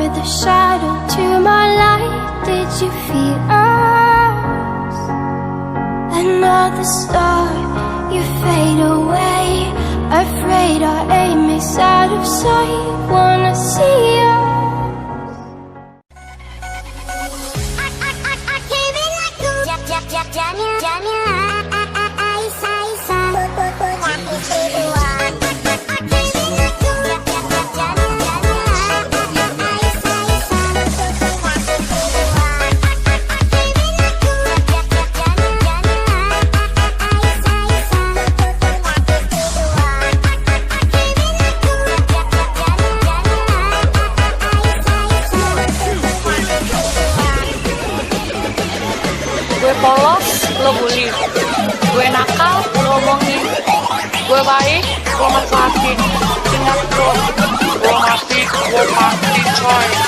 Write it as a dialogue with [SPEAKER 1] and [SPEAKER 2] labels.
[SPEAKER 1] with a shadow to my light. Did you feel us? Another star, you fade away. Afraid our aim is out of sight. Wanna see us.
[SPEAKER 2] Gue polos, lo bully. Gue nakal, lo omongin. Gue baik, lo manfaatin. Ingat bro, gue mati coy.